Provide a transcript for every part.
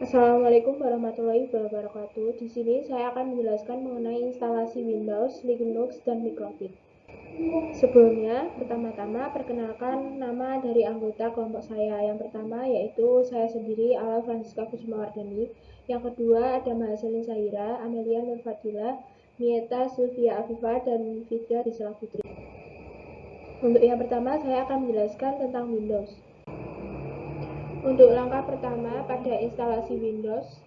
Assalamualaikum warahmatullahi wabarakatuh. Di sini saya akan menjelaskan mengenai instalasi Windows, Linux, dan mikrobit. Sebelumnya, pertama-tama perkenalkan nama dari anggota kelompok saya. Yang pertama yaitu saya sendiri, Ala Francisca Kusumawardani. Yang kedua ada Mahaselin Sahira, Amelia Nurfadila, Mieta Sylvia Afifa, dan Fitria Rizala Putri. Untuk yang pertama, saya akan menjelaskan tentang Windows. Untuk langkah pertama pada instalasi Windows,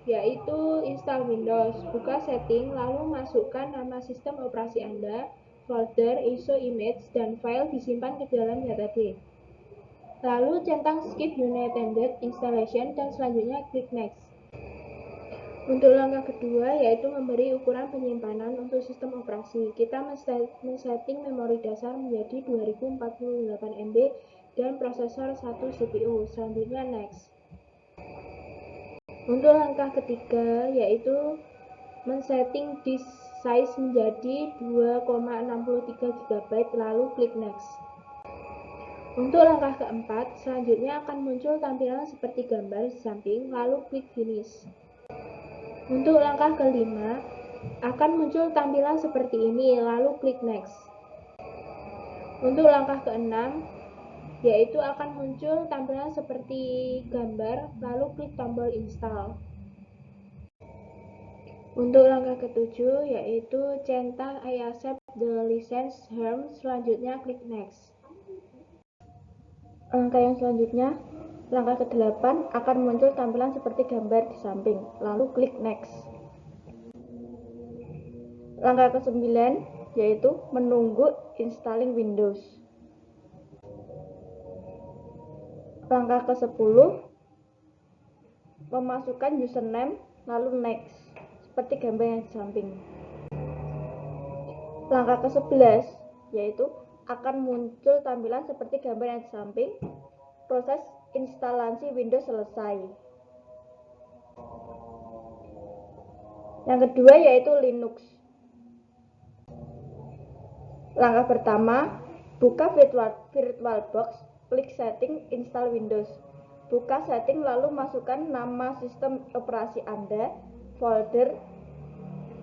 yaitu install Windows, buka setting, lalu masukkan nama sistem operasi Anda, folder, ISO image, dan file disimpan ke dalam database. Lalu centang skip United Installation dan selanjutnya klik Next. Untuk langkah kedua yaitu memberi ukuran penyimpanan untuk sistem operasi. Kita men-setting memori dasar menjadi 2048 MB dan prosesor 1 CPU. Selanjutnya Next. Untuk langkah ketiga yaitu men-setting disk size menjadi 2,63 GB lalu klik Next. Untuk langkah keempat, selanjutnya akan muncul tampilan seperti gambar di samping lalu klik Finish. Untuk langkah kelima, akan muncul tampilan seperti ini, lalu klik Next. Untuk langkah keenam, yaitu akan muncul tampilan seperti gambar, lalu klik tombol Install. Untuk langkah ketujuh, yaitu centang I accept the license terms, selanjutnya klik Next. Langkah yang selanjutnya, langkah ke-8 akan muncul tampilan seperti gambar di samping, lalu klik Next. Langkah ke-9 yaitu menunggu installing Windows. Langkah ke-10 memasukkan username lalu Next seperti gambar yang di samping. Langkah ke-11 yaitu akan muncul tampilan seperti gambar yang di samping. Proses instalasi Windows selesai. Yang kedua yaitu Linux. Langkah pertama, buka VirtualBox, klik setting, install Windows. Buka setting lalu masukkan nama sistem operasi Anda, folder,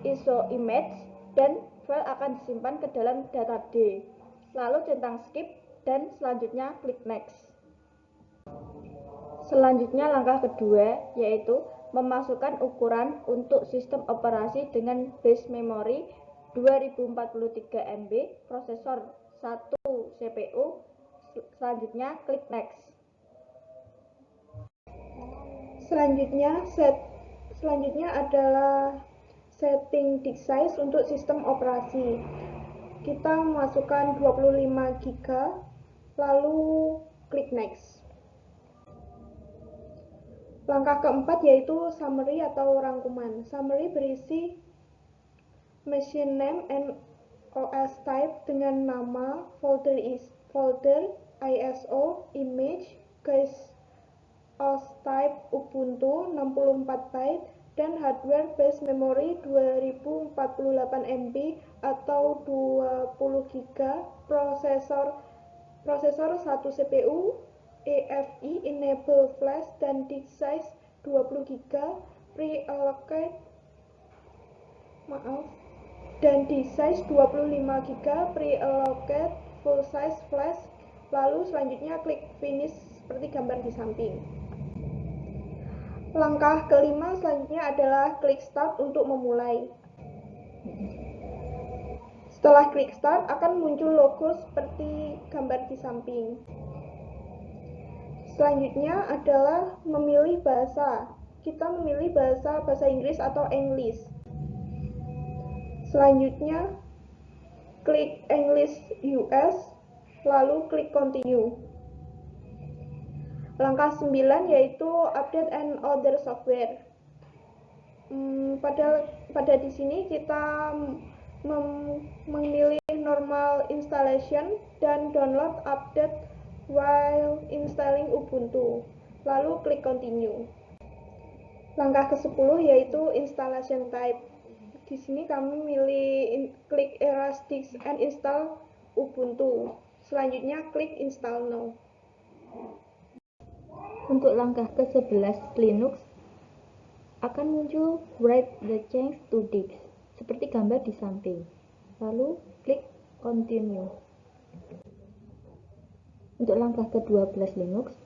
ISO image, dan file akan disimpan ke dalam data D. Lalu centang skip dan selanjutnya klik Next. Selanjutnya langkah kedua yaitu memasukkan ukuran untuk sistem operasi dengan base memory 2043 MB, prosesor 1 CPU. Selanjutnya klik Next. Selanjutnya adalah setting disk size untuk sistem operasi. Kita memasukkan 25 GB lalu klik Next. Langkah keempat yaitu summary atau rangkuman. Summary berisi machine name and OS type dengan nama, folder, ISO, image, guys, OS type Ubuntu 64 byte dan hardware base memory 2048 MB atau 20 GB, prosesor 1 CPU, EFI enable flash dan disk size 20 GB, pre-allocate dan disk size 25 GB, pre-allocate full size flash. Lalu selanjutnya klik finish seperti gambar di samping. Langkah kelima selanjutnya adalah klik start untuk memulai. Setelah klik start akan muncul logo seperti gambar di samping. Selanjutnya adalah memilih bahasa. Kita memilih bahasa Inggris atau English. Selanjutnya klik English US, lalu klik continue. Langkah 9 yaitu update and other software. Pada di sini kita memilih normal installation dan download update while installing Ubuntu, lalu klik continue. Langkah ke-10 yaitu installation type. Di sini kami klik erase disk and install Ubuntu. Selanjutnya klik install now. Untuk langkah ke-11 Linux, akan muncul Write the change to disk, seperti gambar di samping. Lalu klik Continue. Untuk langkah ke-12 Linux,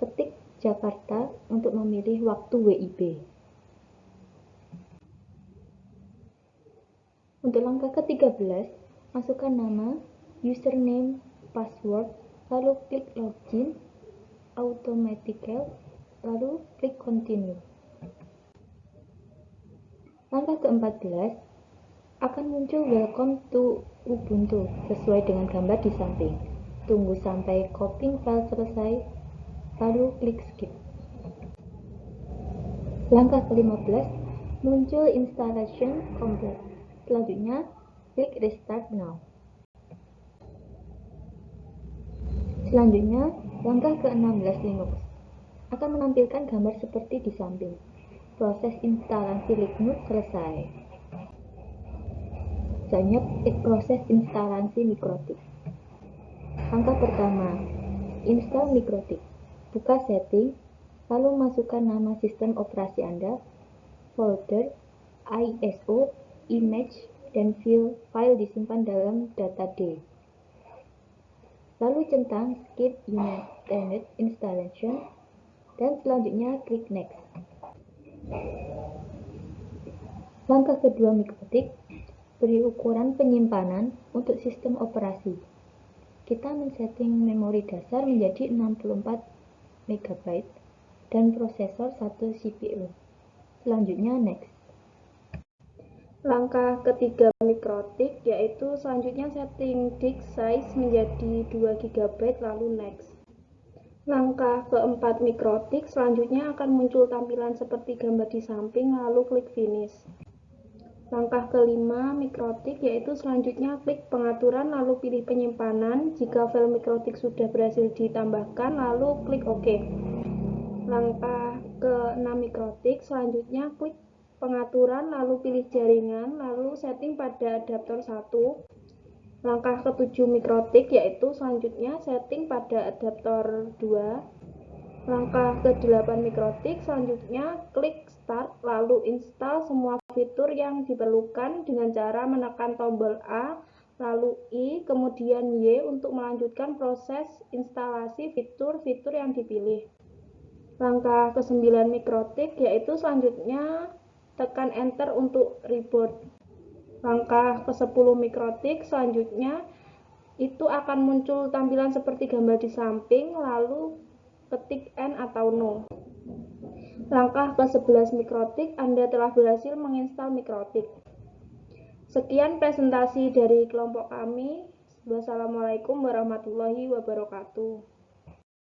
ketik Jakarta untuk memilih waktu WIB. Untuk langkah ke-13, masukkan nama, username, password, lalu klik Login, Automatically, lalu klik Continue. Langkah ke-14, akan muncul Welcome to Ubuntu sesuai dengan gambar di samping. Tunggu sampai copying file selesai, lalu klik Skip. Langkah ke-15, muncul Installation Complete. Selanjutnya, klik Restart Now. Selanjutnya, langkah ke-16 Linux akan menampilkan gambar seperti di samping. Proses instalasi Linux selesai. Selanjutnya, proses instalasi Mikrotik. Langkah pertama, install Mikrotik. Buka setting, lalu masukkan nama sistem operasi Anda, folder, ISO, image, dan file disimpan dalam data D. Lalu centang Skip Unit Installation, dan selanjutnya klik Next. Langkah kedua Mikrotik, beri ukuran penyimpanan untuk sistem operasi. Kita men-setting memori dasar menjadi 64 MB dan prosesor 1 CPU. Selanjutnya Next. Langkah ketiga Mikrotik yaitu selanjutnya setting disk size menjadi 2 GB lalu Next. Langkah keempat Mikrotik selanjutnya akan muncul tampilan seperti gambar di samping lalu klik Finish. Langkah kelima Mikrotik yaitu selanjutnya klik pengaturan lalu pilih penyimpanan. Jika file Mikrotik sudah berhasil ditambahkan lalu klik OK. Langkah ke-6 Mikrotik selanjutnya klik pengaturan lalu pilih jaringan lalu setting pada adaptor 1. Langkah ke-7 Mikrotik yaitu selanjutnya setting pada adaptor 2. Langkah ke-8 Mikrotik selanjutnya klik start lalu install semua fitur yang diperlukan dengan cara menekan tombol A lalu I kemudian Y untuk melanjutkan proses instalasi fitur-fitur yang dipilih. Langkah ke-9 Mikrotik yaitu selanjutnya tekan enter untuk reboot. Langkah ke-10 Mikrotik selanjutnya itu akan muncul tampilan seperti gambar di samping lalu ketik N atau No. Langkah ke-11 Mikrotik, Anda telah berhasil menginstal Mikrotik. Sekian presentasi dari kelompok kami. Wassalamualaikum warahmatullahi wabarakatuh.